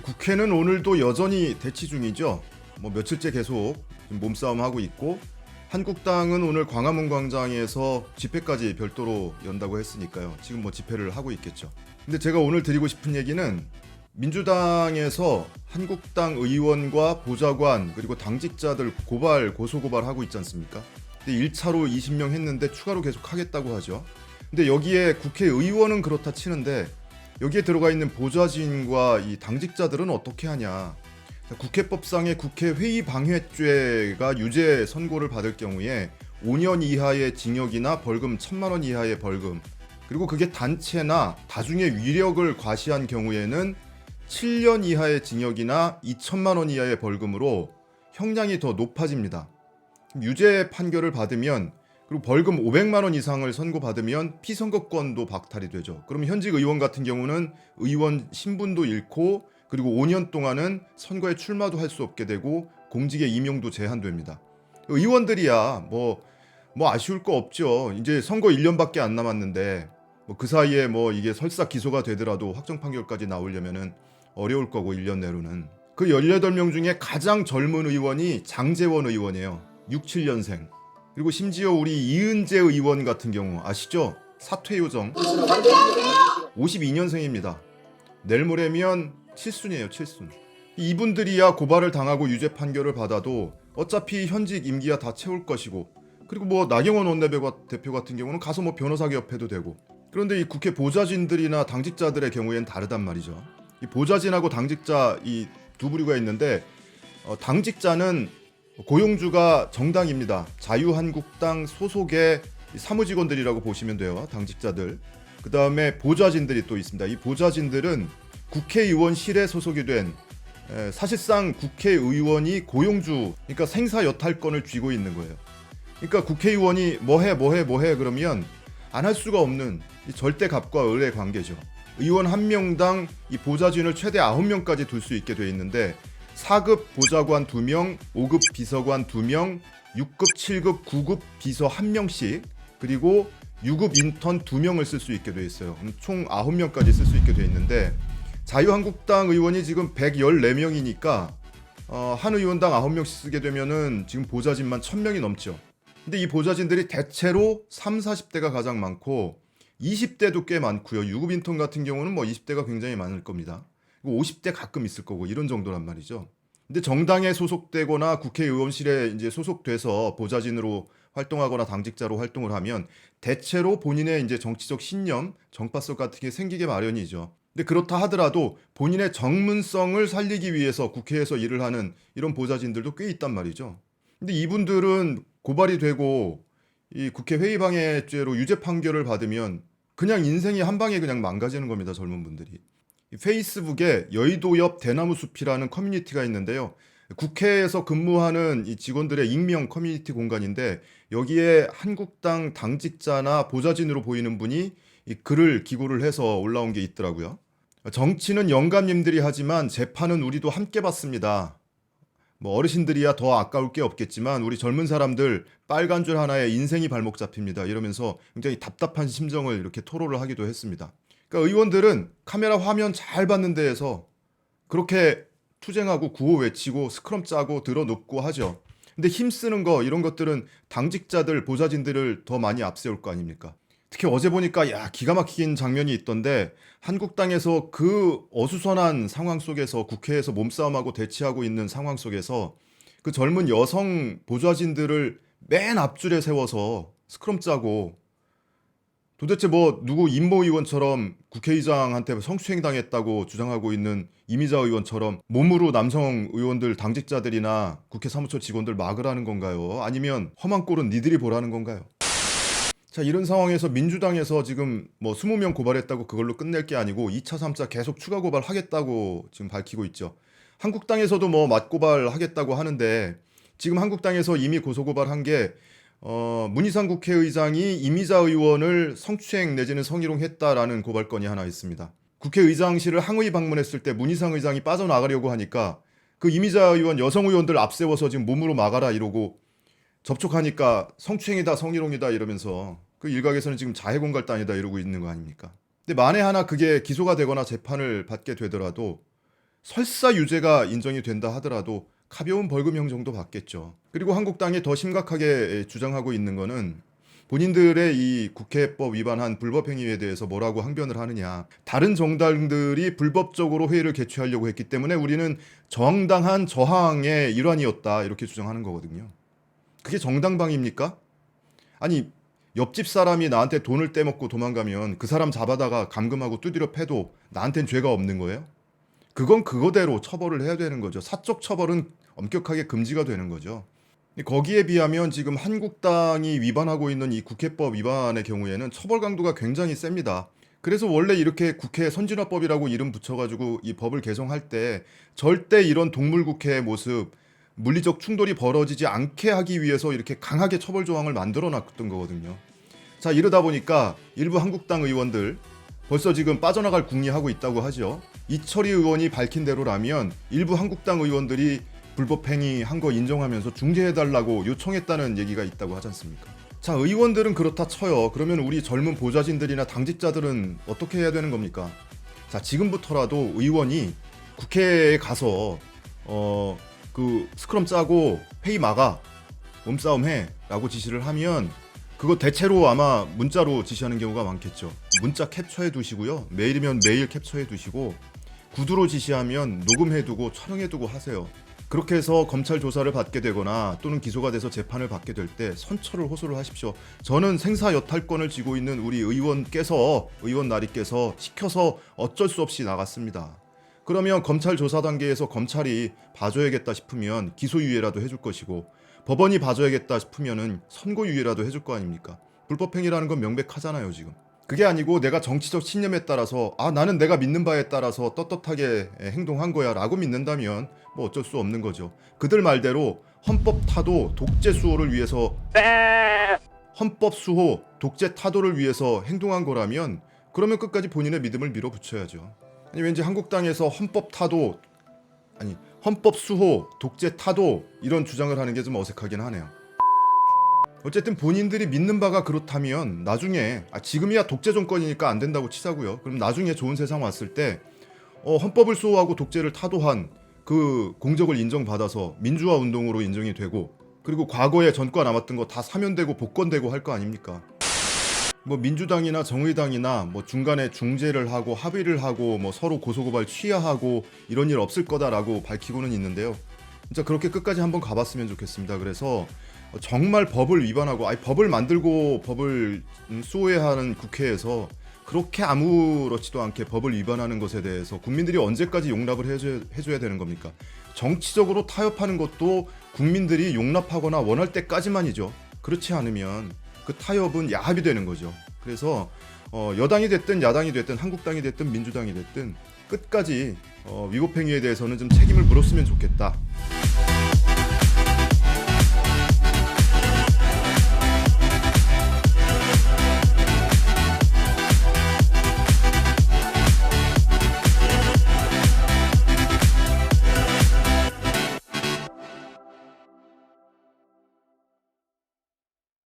국회는 오늘도 여전히 대치 중이죠. 뭐 며칠째 계속 몸싸움하고 있고, 한국당은 오늘 광화문 광장에서 집회까지 별도로 연다고 했으니까요. 지금 뭐 집회를 하고 있겠죠. 근데 제가 오늘 드리고 싶은 얘기는, 민주당에서 한국당 의원과 보좌관 그리고 당직자들 고소고발 하고 있지 않습니까? 근데 1차로 20명 했는데 추가로 계속 하겠다고 하죠. 근데 여기에 국회의원은 그렇다 치는데, 여기에 들어가 있는 보좌진과 이 당직자들은 어떻게 하냐. 국회법상의 국회 회의 방해죄가 유죄 선고를 받을 경우에 5년 이하의 징역이나 벌금 1,000만 원 이하의 벌금, 그리고 그게 단체나 다중의 위력을 과시한 경우에는 7년 이하의 징역이나 2,000만 원 이하의 벌금으로 형량이 더 높아집니다. 유죄 판결을 받으면, 그리고 벌금 500만 원 이상을 선고받으면 피선거권도 박탈이 되죠. 그럼 현직 의원 같은 경우는 의원 신분도 잃고, 그리고 5년 동안은 선거에 출마도 할 수 없게 되고 공직의 임용도 제한됩니다. 의원들이야 뭐 아쉬울 거 없죠. 이제 선거 1년밖에 안 남았는데 그 사이에 이게 설사 기소가 되더라도 확정 판결까지 나오려면은 어려울 거고, 1년 내로는. 그 18명 중에 가장 젊은 의원이 장제원 의원이에요. 67년생. 그리고 심지어 우리 이은재 의원 같은 경우 아시죠? 사퇴 요정. 52년생입니다. 내일 모레면 7순이에요, 7순. 이분들이야 고발을 당하고 유죄 판결을 받아도 어차피 현직 임기야 다 채울 것이고, 그리고 나경원 원내대표 같은 경우는 가서 변호사 개업해도 되고. 그런데 이 국회 보좌진들이나 당직자들의 경우에는 다르단 말이죠. 이 보좌진하고 당직자 이 두 부류가 있는데, 당직자는 고용주가 정당입니다. 자유한국당 소속의 사무직원들이라고 보시면 돼요. 당직자들. 그 다음에 보좌진들이 또 있습니다. 이 보좌진들은 국회의원실에 소속이 된, 사실상 국회의원이 고용주, 그러니까 생사여탈권을 쥐고 있는 거예요. 그러니까 국회의원이 뭐해 그러면 안 할 수가 없는 절대 갑과 을의 관계죠. 의원 한 명당 이 보좌진을 최대 9명까지 둘 수 있게 돼 있는데, 4급 보좌관 2명, 5급 비서관 2명, 6급, 7급, 9급 비서 1명씩, 그리고 6급 인턴 2명을 쓸 수 있게 돼 있어요. 총 9명까지 쓸 수 있게 돼 있는데, 자유한국당 의원이 지금 114명이니까 한 의원당 9명씩 쓰게 되면은 지금 보좌진만 1,000명이 넘죠. 근데 이 보좌진들이 대체로 30, 40대가 가장 많고 20대도 꽤 많고요. 6급 인턴 같은 경우는 20대가 굉장히 많을 겁니다. 50대 가끔 있을 거고, 이런 정도란 말이죠. 근데 정당에 소속되거나 국회의원실에 이제 소속돼서 보좌진으로 활동하거나 당직자로 활동을 하면 대체로 본인의 이제 정치적 신념, 정파성 같은 게 생기게 마련이죠. 근데 그렇다 하더라도 본인의 전문성을 살리기 위해서 국회에서 일을 하는 이런 보좌진들도 꽤 있단 말이죠. 근데 이분들은 고발이 되고 이 국회 회의방해죄로 유죄 판결을 받으면 그냥 인생이 한 방에 그냥 망가지는 겁니다. 젊은 분들이. 페이스북에 여의도 옆 대나무 숲이라는 커뮤니티가 있는데요. 국회에서 근무하는 이 직원들의 익명 커뮤니티 공간인데, 여기에 한국당 당직자나 보좌진으로 보이는 분이 이 글을 기고를 해서 올라온 게 있더라고요. 정치는 영감님들이 하지만 재판은 우리도 함께 받습니다. 어르신들이야 더 아까울 게 없겠지만 우리 젊은 사람들 빨간 줄 하나에 인생이 발목 잡힙니다. 이러면서 굉장히 답답한 심정을 이렇게 토로를 하기도 했습니다. 그러니까 의원들은 카메라 화면 잘 받는 데에서 그렇게 투쟁하고 구호 외치고 스크럼 짜고 들어눕고 하죠. 근데 힘쓰는 거, 이런 것들은 당직자들, 보좌진들을 더 많이 앞세울 거 아닙니까? 특히 어제 보니까 기가 막힌 장면이 있던데, 한국당에서 그 어수선한 상황 속에서 국회에서 몸싸움하고 대치하고 있는 상황 속에서 그 젊은 여성 보좌진들을 맨 앞줄에 세워서 스크럼 짜고, 도대체 누구 임모 의원처럼 국회의장한테 성추행 당했다고 주장하고 있는 이미자 의원처럼 몸으로 남성 의원들, 당직자들이나 국회 사무처 직원들 막으라는 건가요? 아니면 험한 꼴은 니들이 보라는 건가요? 자, 이런 상황에서 민주당에서 지금 20명 고발했다고 그걸로 끝낼 게 아니고 2차, 3차 계속 추가 고발하겠다고 지금 밝히고 있죠. 한국당에서도 맞고발 하겠다고 하는데, 지금 한국당에서 이미 고소고발한 게 문희상 국회의장이 이미자 의원을 성추행 내지는 성희롱했다라는 고발건이 하나 있습니다. 국회의장실을 항의 방문했을 때 문희상 의장이 빠져나가려고 하니까 그 이미자 의원 여성 의원들 앞세워서 지금 몸으로 막아라 이러고, 접촉하니까 성추행이다, 성희롱이다 이러면서 그 일각에서는 지금 자해공갈단이다 이러고 있는 거 아닙니까? 근데 만에 하나 그게 기소가 되거나 재판을 받게 되더라도 설사 유죄가 인정이 된다 하더라도 가벼운 벌금형 정도 받겠죠. 그리고 한국당이 더 심각하게 주장하고 있는 거는 본인들의 이 국회법 위반한 불법 행위에 대해서 뭐라고 항변을 하느냐. 다른 정당들이 불법적으로 회의를 개최하려고 했기 때문에 우리는 정당한 저항의 일환이었다. 이렇게 주장하는 거거든요. 그게 정당방위입니까? 아니, 옆집 사람이 나한테 돈을 떼먹고 도망가면 그 사람 잡아다가 감금하고 두드려 패도 나한텐 죄가 없는 거예요? 그건 그거대로 처벌을 해야 되는 거죠. 사적 처벌은 엄격하게 금지가 되는 거죠. 거기에 비하면 지금 한국당이 위반하고 있는 이 국회법 위반의 경우에는 처벌 강도가 굉장히 셉니다. 그래서 원래 이렇게 국회 선진화법이라고 이름 붙여가지고 이 법을 개정할 때 절대 이런 동물국회의 모습, 물리적 충돌이 벌어지지 않게 하기 위해서 이렇게 강하게 처벌 조항을 만들어 놨던 거거든요. 자, 이러다 보니까 일부 한국당 의원들 벌써 지금 빠져나갈 궁리하고 있다고 하죠. 이철희 의원이 밝힌 대로라면 일부 한국당 의원들이 불법 행위 한 거 인정하면서 중재해달라고 요청했다는 얘기가 있다고 하지 않습니까? 자, 의원들은 그렇다 쳐요. 그러면 우리 젊은 보좌진들이나 당직자들은 어떻게 해야 되는 겁니까? 자, 지금부터라도 의원이 국회에 가서 그 스크럼 짜고 회의 막아, 몸싸움 해 라고 지시를 하면 그거 대체로 아마 문자로 지시하는 경우가 많겠죠. 문자 캡처해 두시고요. 메일이면 메일 캡처해 두시고 구두로 지시하면 녹음해 두고 촬영해 두고 하세요. 그렇게 해서 검찰 조사를 받게 되거나 또는 기소가 돼서 재판을 받게 될 때 선처를 호소를 하십시오. 저는 생사여탈권을 쥐고 있는 우리 의원 나리께서 시켜서 어쩔 수 없이 나갔습니다. 그러면 검찰 조사 단계에서 검찰이 봐줘야겠다 싶으면 기소유예라도 해줄 것이고 법원이 봐줘야겠다 싶으면은 선고유예라도 해줄 거 아닙니까? 불법행위라는 건 명백하잖아요 지금. 그게 아니고 내가 정치적 신념에 따라서 나는 내가 믿는 바에 따라서 떳떳하게 행동한 거야 라고 믿는다면 뭐 어쩔 수 없는 거죠. 그들 말대로 헌법 타도 독재 수호를 위해서 헌법 수호 독재 타도를 위해서 행동한 거라면 그러면 끝까지 본인의 믿음을 밀어붙여야죠. 아니 왠지 한국당에서 헌법 수호 독재 타도 이런 주장을 하는 게 좀 어색하긴 하네요. 어쨌든 본인들이 믿는 바가 그렇다면 나중에 지금이야 독재 정권이니까 안 된다고 치자고요. 그럼 나중에 좋은 세상 왔을 때 헌법을 수호하고 독재를 타도한 그 공적을 인정받아서 민주화 운동으로 인정이 되고 그리고 과거에 전과 남았던 거 다 사면되고 복권되고 할 거 아닙니까? 뭐 민주당이나 정의당이나 뭐 중간에 중재를 하고 합의를 하고 뭐 서로 고소고발 취하하고 이런 일 없을 거다라고 밝히고는 있는데요. 진짜 그렇게 끝까지 한번 가봤으면 좋겠습니다. 그래서 정말 법을 위반하고 법을 만들고 법을 수호해야 하는 국회에서 그렇게 아무렇지도 않게 법을 위반하는 것에 대해서 국민들이 언제까지 용납을 해줘야 되는 겁니까? 정치적으로 타협하는 것도 국민들이 용납하거나 원할 때까지만이죠. 그렇지 않으면 그 타협은 야합이 되는 거죠. 그래서 여당이 됐든 야당이 됐든 한국당이 됐든 민주당이 됐든 끝까지 위법행위에 대해서는 좀 책임을 물었으면 좋겠다.